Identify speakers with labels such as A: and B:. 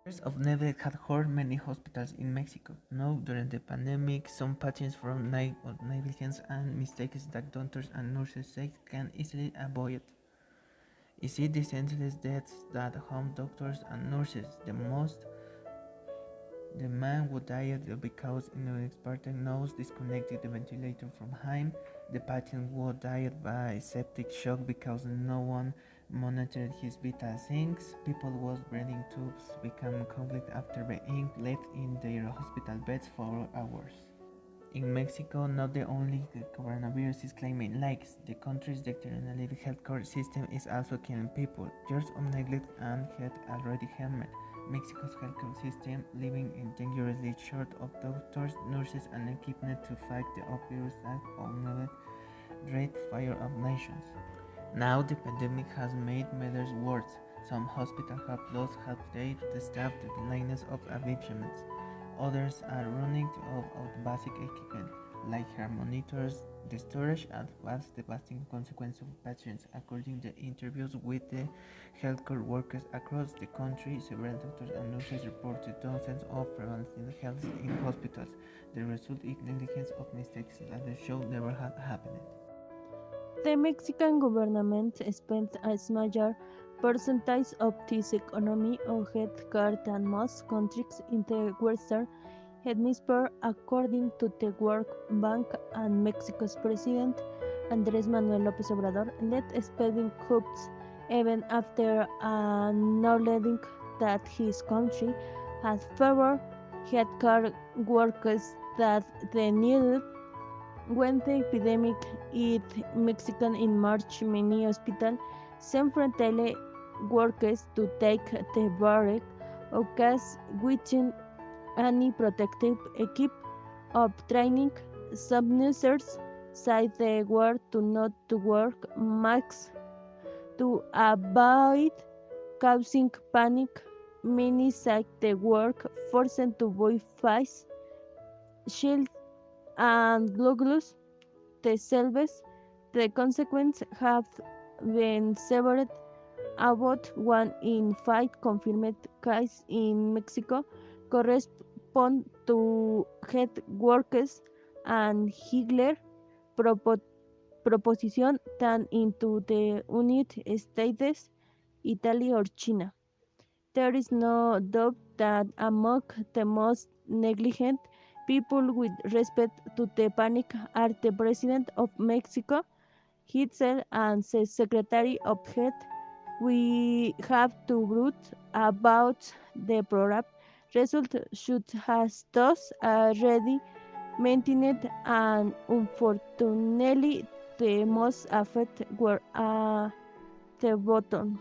A: Years of neglect had hurt many hospitals in Mexico. Now, during the pandemic, some patients from negligence and mistakes that doctors and nurses say can easily avoid. Is it the senseless deaths that harm doctors and nurses the most? The man who died because inexpertly nose disconnected the ventilator from him. The patient who died by septic shock because no one monitored his vital signs. People whose breathing tubes became clogged after being left in their hospital beds for hours. In Mexico, not the only coronavirus is claiming lives. The country's deteriorated healthcare system is also killing people. Years of neglect and had already hammered Mexico's healthcare system, leaving it dangerously short of doctors, nurses, and equipment to fight the obvious act of neglect great fire of nations. Now the pandemic has made matters worse. Some hospitals have lost half their staff to the lateness of admissions. Others are running out of basic equipment, like heart monitors. The storage has devastating consequences for patients. According to interviews with the healthcare workers across the country, several doctors and nurses reported dozens of preventative health in hospitals. The result is negligence of mistakes that they should never have happened.
B: The Mexican government spends a major percentage of this economy on healthcare than most countries in the Western Hemisphere, according to the World Bank, and Mexico's President Andrés Manuel López Obrador led spending cuts even after acknowledging that his country had fewer healthcare workers than they needed. When the epidemic hit Mexico in March, many hospitals sent tele workers to take the break of gas within any protective equip of training. Some nurses said they were to not to work masks to avoid causing panic. Many said they work forced to buy face shields and gloves themselves. The consequences have been severed. About 1 in 5 confirmed cases in Mexico correspond to health workers and Hitler propo- proposition than into the United States, Italy, or China. There is no doubt that among the most negligent people with respect to the panic are the President of Mexico, Hitler, and the Secretary of Health. We have to write about the program. Result should have thus already maintained, and unfortunately the most affected were at the bottom.